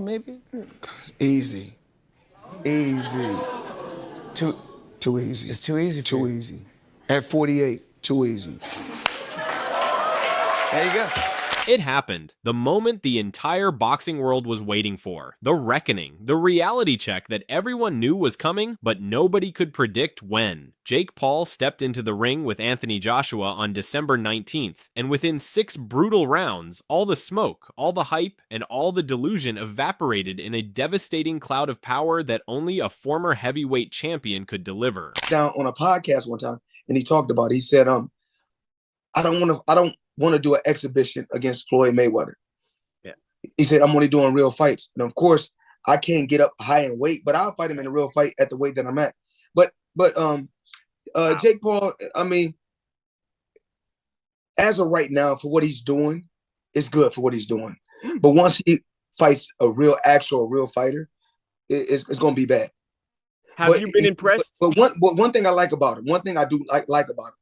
maybe? Easy. Easy. Too easy. It's too easy for Too you. easy. At 48, too easy. There you go. It happened. The moment the entire boxing world was waiting for. The reckoning. The reality check that everyone knew was coming, but nobody could predict when. Jake Paul stepped into the ring with Anthony Joshua on December 19th, and within 6 brutal rounds, all the smoke, all the hype, and all the delusion evaporated in a devastating cloud of power that only a former heavyweight champion could deliver. Down on a podcast one time, and he talked about it. He said, I don't want to do an exhibition against Floyd Mayweather. Yeah. He said, I'm only doing real fights. And of course, I can't get up high in weight, but I'll fight him in a real fight at the weight that I'm at. But Jake Paul, I mean, as of right now, for what he's doing, it's good for what he's doing. But once he fights a real fighter, it's going to be bad. Have you been impressed? But one thing I like about him, one thing I do like about him,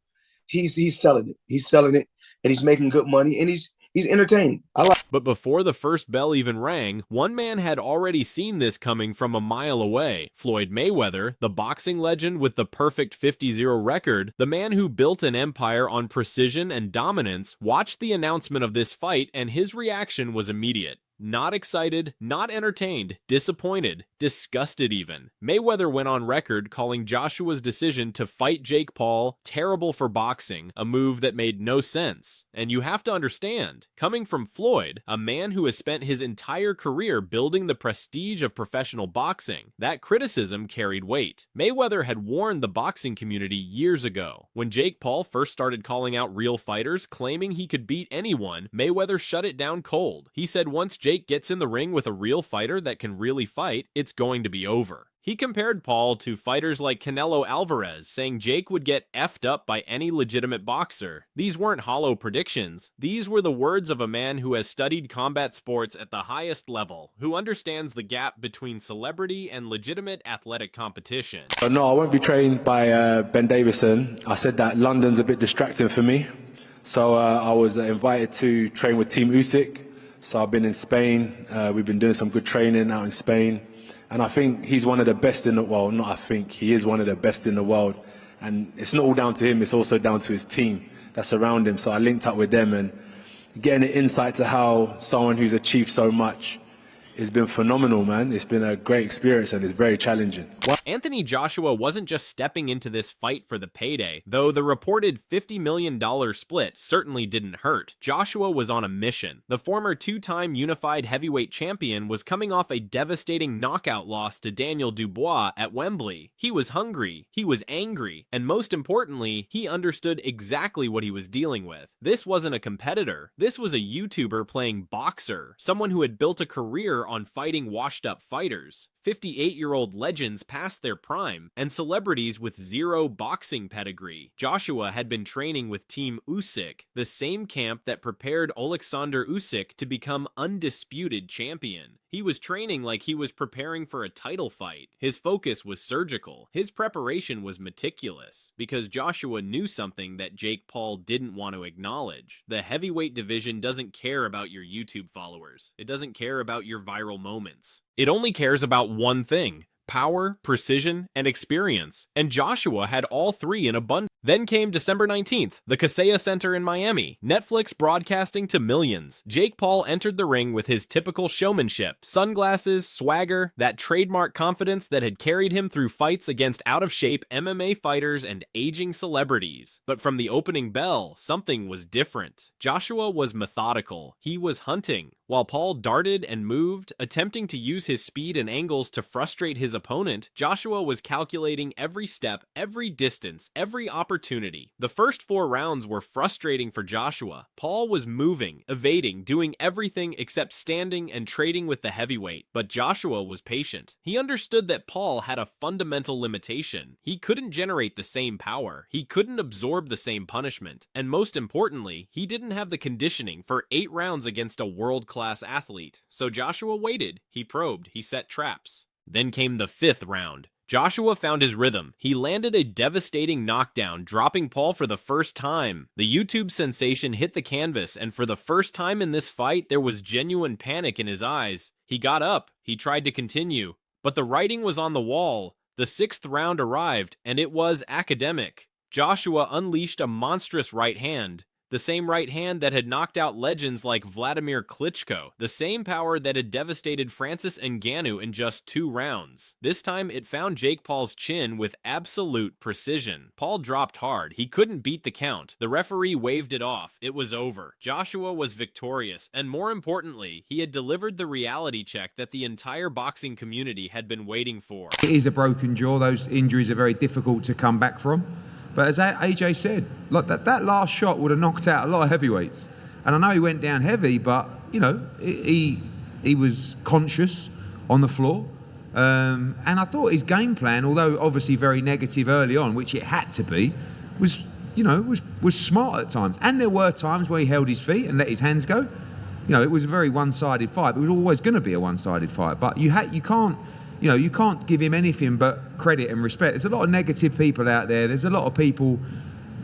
he's selling it. He's selling it, and he's making good money, and he's entertaining. But before the first bell even rang, one man had already seen this coming from a mile away. Floyd Mayweather, the boxing legend with the perfect 50-0 record, the man who built an empire on precision and dominance, watched the announcement of this fight, and his reaction was immediate. Not excited, not entertained, disappointed, disgusted even. Mayweather went on record calling Joshua's decision to fight Jake Paul terrible for boxing, a move that made no sense. And you have to understand, coming from Floyd, a man who has spent his entire career building the prestige of professional boxing, that criticism carried weight. Mayweather had warned the boxing community years ago. When Jake Paul first started calling out real fighters, claiming he could beat anyone, Mayweather shut it down cold. He said once Jake gets in the ring with a real fighter that can really fight, it's going to be over. He compared Paul to fighters like Canelo Alvarez, saying Jake would get effed up by any legitimate boxer. These weren't hollow predictions. These were the words of a man who has studied combat sports at the highest level, who understands the gap between celebrity and legitimate athletic competition. No, I won't be trained by Ben Davison. I said that London's a bit distracting for me. So I was invited to train with Team Usyk. So I've been in Spain. We've been doing some good training out in Spain. And I think he's one of the best in the world. Not I think, he is one of the best in the world. And it's not all down to him, it's also down to his team that's around him. So I linked up with them, and getting an insight to how someone who's achieved so much has been phenomenal, man. It's been a great experience, and it's very challenging. Anthony Joshua wasn't just stepping into this fight for the payday, though the reported $50 million split certainly didn't hurt. Joshua was on a mission. The former two-time unified heavyweight champion was coming off a devastating knockout loss to Daniel Dubois at Wembley. He was hungry, he was angry, and most importantly, he understood exactly what he was dealing with. This wasn't a competitor. This was a YouTuber playing boxer, someone who had built a career on fighting washed-up fighters. 58-year-old legends past their prime, and celebrities with zero boxing pedigree. Joshua had been training with Team Usyk, the same camp that prepared Alexander Usyk to become undisputed champion. He was training like he was preparing for a title fight. His focus was surgical. His preparation was meticulous, because Joshua knew something that Jake Paul didn't want to acknowledge. The heavyweight division doesn't care about your YouTube followers. It doesn't care about your viral moments. It only cares about one thing: power, precision, and experience. And Joshua had all three in abundance. Then came December 19th, the Kaseya Center in Miami. Netflix broadcasting to millions. Jake Paul entered the ring with his typical showmanship. Sunglasses, swagger, that trademark confidence that had carried him through fights against out-of-shape MMA fighters and aging celebrities. But from the opening bell, something was different. Joshua was methodical. He was hunting. While Paul darted and moved, attempting to use his speed and angles to frustrate his opponent, Joshua was calculating every step, every distance, every opportunity. The first 4 rounds were frustrating for Joshua. Paul was moving, evading, doing everything except standing and trading with the heavyweight. But Joshua was patient. He understood that Paul had a fundamental limitation. He couldn't generate the same power. He couldn't absorb the same punishment. And most importantly, he didn't have the conditioning for 8 rounds against a world-class athlete. So Joshua waited. He probed. He set traps. Then came the 5th round. Joshua found his rhythm. He landed a devastating knockdown, dropping Paul for the first time. The YouTube sensation hit the canvas, and for the first time in this fight, there was genuine panic in his eyes. He got up, he tried to continue, but the writing was on the wall. The 6th round arrived, and it was academic. Joshua unleashed a monstrous right hand. The same right hand that had knocked out legends like Vladimir Klitschko. The same power that had devastated Francis Ngannou in just 2 rounds. This time, it found Jake Paul's chin with absolute precision. Paul dropped hard. He couldn't beat the count. The referee waved it off. It was over. Joshua was victorious, and more importantly, he had delivered the reality check that the entire boxing community had been waiting for. It is a broken jaw. Those injuries are very difficult to come back from. But as AJ said, like that last shot would have knocked out a lot of heavyweights. And I know he went down heavy, but you know he was conscious on the floor. And I thought his game plan, although obviously very negative early on, which it had to be, was smart at times. And there were times where he held his feet and let his hands go. You know, it was a very one-sided fight. It was always going to be a one-sided fight. But you can't give him anything but credit and respect. There's a lot of negative people out there. There's a lot of people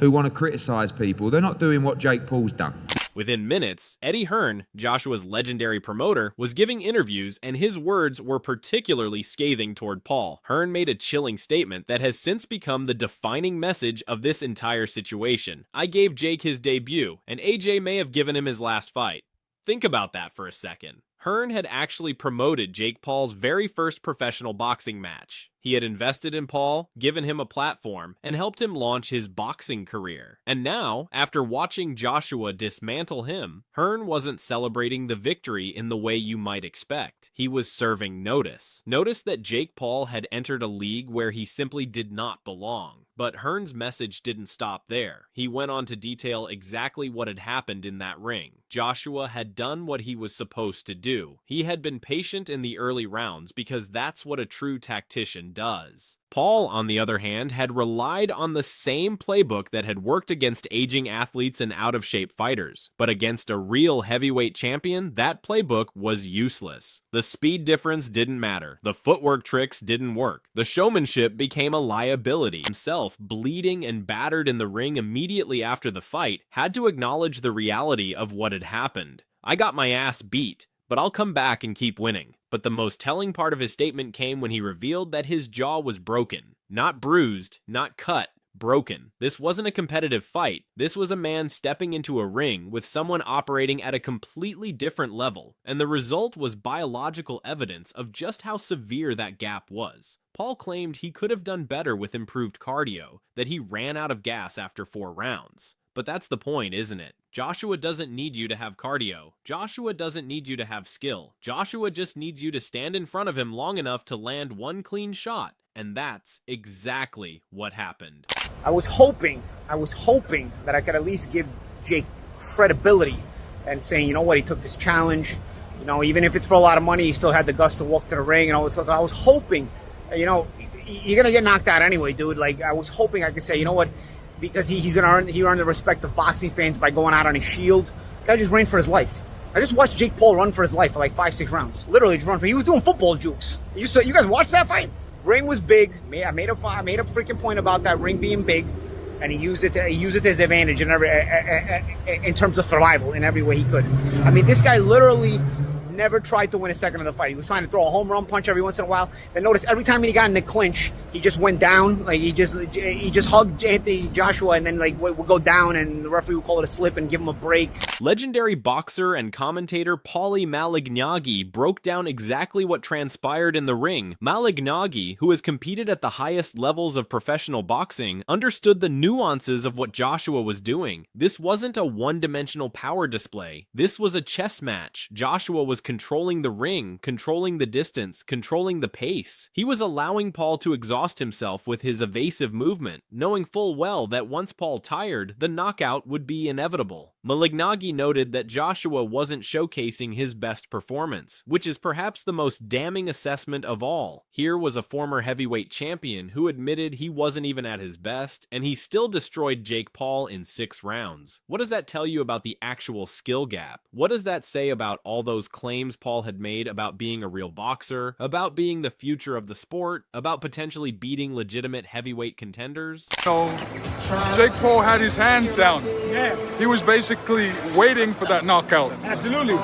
who want to criticize people. They're not doing what Jake Paul's done. Within minutes, Eddie Hearn, Joshua's legendary promoter, was giving interviews, and his words were particularly scathing toward Paul. Hearn made a chilling statement that has since become the defining message of this entire situation. I gave Jake his debut, and AJ may have given him his last fight. Think about that for a second. Hearn had actually promoted Jake Paul's very first professional boxing match. He had invested in Paul, given him a platform, and helped him launch his boxing career. And now, after watching Joshua dismantle him, Hearn wasn't celebrating the victory in the way you might expect. He was serving notice. Notice that Jake Paul had entered a league where he simply did not belong. But Hearn's message didn't stop there. He went on to detail exactly what had happened in that ring. Joshua had done what he was supposed to do. He had been patient in the early rounds because that's what a true tactician does. Paul, on the other hand, had relied on the same playbook that had worked against aging athletes and out-of-shape fighters. But against a real heavyweight champion, that playbook was useless. The speed difference didn't matter. The footwork tricks didn't work. The showmanship became a liability. Himself, bleeding and battered in the ring immediately after the fight, had to acknowledge the reality of what had happened. I got my ass beat, but I'll come back and keep winning. But the most telling part of his statement came when he revealed that his jaw was broken. Not bruised, not cut, broken. This wasn't a competitive fight. This was a man stepping into a ring with someone operating at a completely different level, and the result was biological evidence of just how severe that gap was. Paul claimed he could have done better with improved cardio, that he ran out of gas after 4 rounds. But that's the point, isn't it? Joshua doesn't need you to have cardio. Joshua doesn't need you to have skill. Joshua just needs you to stand in front of him long enough to land one clean shot. And that's exactly what happened. I was hoping that I could at least give Jake credibility and saying, you know what, he took this challenge. You know, even if it's for a lot of money, he still had the guts to walk to the ring and all this stuff. So I was hoping, you know, you're going to get knocked out anyway, dude. Like, I was hoping I could say, you know what, because he earned the respect of boxing fans by going out on his shield. The guy just ran for his life. I just watched Jake Paul run for his life for like 5-6 rounds. Literally just run for. He was doing football jukes. You guys watched that fight? Ring was big. I made a freaking point about that ring being big, and he used it to his advantage in terms of survival in every way he could. I mean, this guy literally never tried to win a second of the fight. He was trying to throw a home run punch every once in a while. But notice every time he got in the clinch, he just went down. Like he just hugged Anthony Joshua and then like would go down, and the referee would call it a slip and give him a break. Legendary boxer and commentator Paulie Malignaggi broke down exactly what transpired in the ring. Malignaggi, who has competed at the highest levels of professional boxing, understood the nuances of what Joshua was doing. This wasn't a one-dimensional power display. This was a chess match. Joshua was controlling the ring, controlling the distance, controlling the pace. He was allowing Paul to exhaust himself with his evasive movement, knowing full well that once Paul tired, the knockout would be inevitable. Malignaggi noted that Joshua wasn't showcasing his best performance, which is perhaps the most damning assessment of all. Here was a former heavyweight champion who admitted he wasn't even at his best, and he still destroyed Jake Paul in 6 rounds. What does that tell you about the actual skill gap? What does that say about all those claims Paul had made about being a real boxer, about being the future of the sport, about potentially beating legitimate heavyweight contenders? So, Jake Paul had his hands down. Yeah. He was basically waiting for that knockout. Absolutely.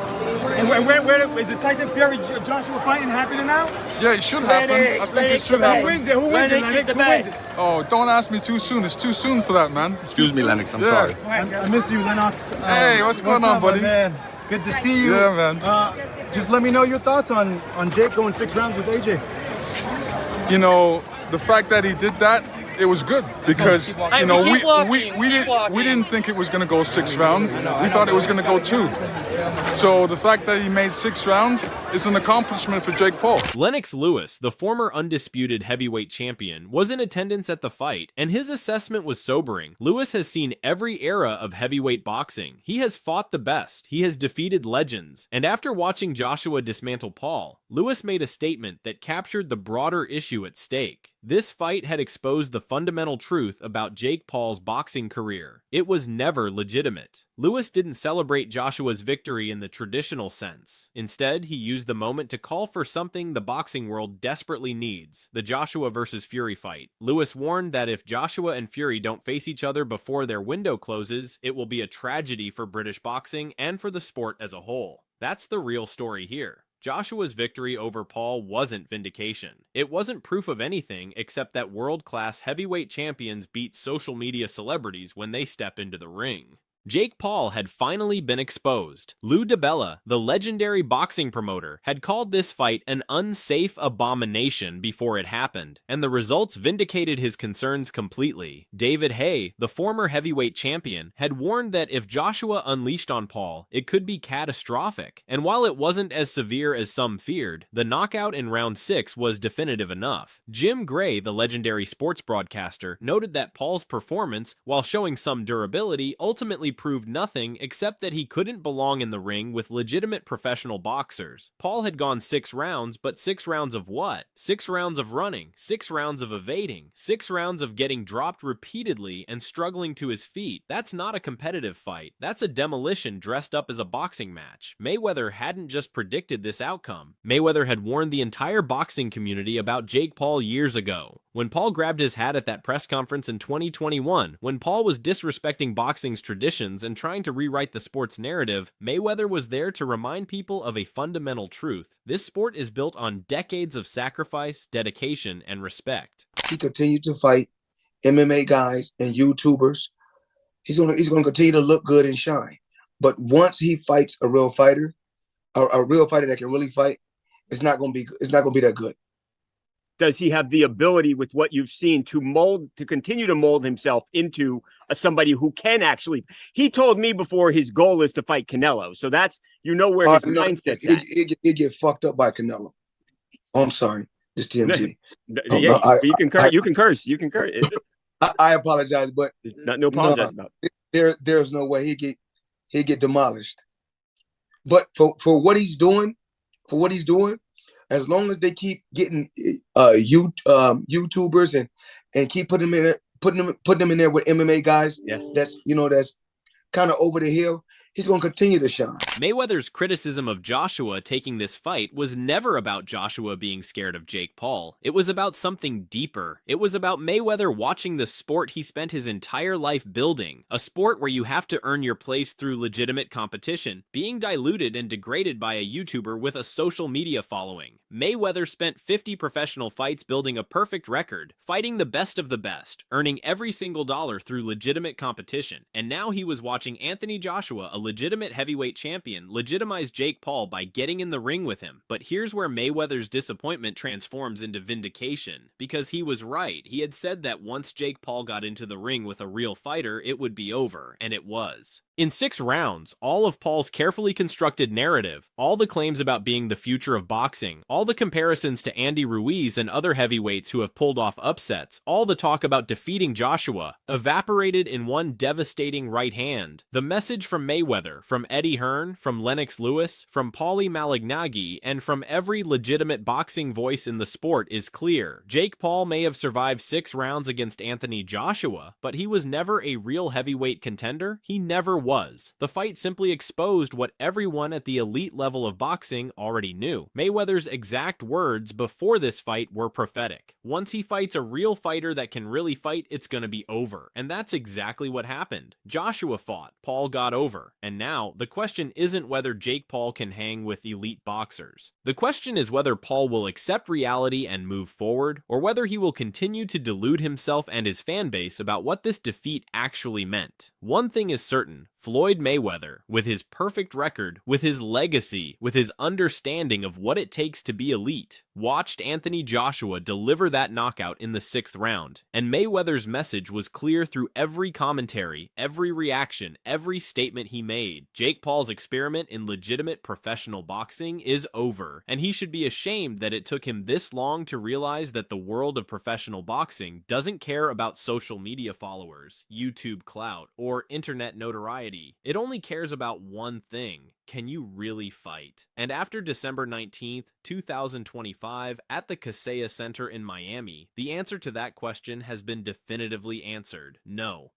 And where is the Tyson Fury Joshua fighting happening now? Yeah, it should happen. I think it should happen. Who wins it? Who wins it? Lennox, who wins it? Oh, don't ask me too soon. It's too soon for that, man. Excuse me, Lennox. I'm sorry. I miss you, Lennox. Hey, what's going on, up, buddy? Man? Good to see you. Yeah, man. Just let me know your thoughts on Jake going 6 rounds with AJ. You know, the fact that he did that, it was good because you know we didn't think it was going to go 6 rounds. We thought it was going to go 2. So the fact that he made 6 rounds is an accomplishment for Jake Paul. Lennox Lewis, the former undisputed heavyweight champion, was in attendance at the fight, and his assessment was sobering. Lewis has seen every era of heavyweight boxing. He has fought the best. He has defeated legends. And after watching Joshua dismantle Paul, Lewis made a statement that captured the broader issue at stake. This fight had exposed the fundamental truth about Jake Paul's boxing career. It was never legitimate. Lewis didn't celebrate Joshua's victory in the traditional sense. Instead, he used the moment to call for something the boxing world desperately needs: the Joshua versus Fury fight. Lewis warned that if Joshua and Fury don't face each other before their window closes, it will be a tragedy for British boxing and for the sport as a whole. That's the real story here. Joshua's victory over Paul wasn't vindication. It wasn't proof of anything except that world-class heavyweight champions beat social media celebrities when they step into the ring. Jake Paul had finally been exposed. Lou DiBella, the legendary boxing promoter, had called this fight an unsafe abomination before it happened, and the results vindicated his concerns completely. David Haye, the former heavyweight champion, had warned that if Joshua unleashed on Paul, it could be catastrophic, and while it wasn't as severe as some feared, the knockout in round 6 was definitive enough. Jim Gray, the legendary sports broadcaster, noted that Paul's performance, while showing some durability, ultimately proved nothing except that he couldn't belong in the ring with legitimate professional boxers. Paul had gone 6 rounds, but 6 rounds of what? 6 rounds of running, 6 rounds of evading, 6 rounds of getting dropped repeatedly and struggling to his feet. That's not a competitive fight. That's a demolition dressed up as a boxing match. Mayweather hadn't just predicted this outcome. Mayweather had warned the entire boxing community about Jake Paul years ago. When Paul grabbed his hat at that press conference in 2021, when Paul was disrespecting boxing's traditions and trying to rewrite the sport's narrative, Mayweather was there to remind people of a fundamental truth. This sport is built on decades of sacrifice, dedication, and respect. He continued to fight MMA guys and YouTubers. He's gonna continue to look good and shine. But once he fights a real fighter, a real fighter that can really fight, it's not gonna be that good. Does he have the ability, with what you've seen, to continue to mold himself into somebody who can actually? He told me before his goal is to fight Canelo, so that's where his mindset's at. It get fucked up by Canelo. Oh, I'm sorry, this TMG. You can curse. You can curse. You can curse. I apologize, but no apologize about it. There's no way he get demolished. But for what he's doing, as long as they keep getting YouTubers and keep putting them in there with MMA guys, that's kind of over the hill, he's going to continue to shine. Mayweather's criticism of Joshua taking this fight was never about Joshua being scared of Jake Paul. It was about something deeper. It was about Mayweather watching the sport he spent his entire life building, a sport where you have to earn your place through legitimate competition, being diluted and degraded by a YouTuber with a social media following. Mayweather spent 50 professional fights building a perfect record, fighting the best of the best, earning every single dollar through legitimate competition, and now he was watching Anthony Joshua, a legitimate heavyweight champion, legitimize Jake Paul by getting in the ring with him. But here's where Mayweather's disappointment transforms into vindication, because he was right. He had said that once Jake Paul got into the ring with a real fighter, it would be over, and it was. In 6 rounds, all of Paul's carefully constructed narrative, all the claims about being the future of boxing, all the comparisons to Andy Ruiz and other heavyweights who have pulled off upsets, all the talk about defeating Joshua, evaporated in one devastating right hand. The message from Mayweather, from Eddie Hearn, from Lennox Lewis, from Paulie Malignaggi, and from every legitimate boxing voice in the sport is clear. Jake Paul may have survived 6 rounds against Anthony Joshua, but he was never a real heavyweight contender. He never was was. The fight simply exposed what everyone at the elite level of boxing already knew. Mayweather's exact words before this fight were prophetic. Once he fights a real fighter that can really fight, it's gonna be over. And that's exactly what happened. Joshua fought, Paul got over. And now, the question isn't whether Jake Paul can hang with elite boxers. The question is whether Paul will accept reality and move forward, or whether he will continue to delude himself and his fan base about what this defeat actually meant. One thing is certain, Floyd Mayweather, with his perfect record, with his legacy, with his understanding of what it takes to be elite, watched Anthony Joshua deliver that knockout in the 6th round. And Mayweather's message was clear through every commentary, every reaction, every statement he made. Jake Paul's experiment in legitimate professional boxing is over, and he should be ashamed that it took him this long to realize that the world of professional boxing doesn't care about social media followers, YouTube clout, or internet notoriety. It only cares about one thing: can you really fight? And after December 19th, 2025, at the Kaseya Center in Miami, the answer to that question has been definitively answered: no.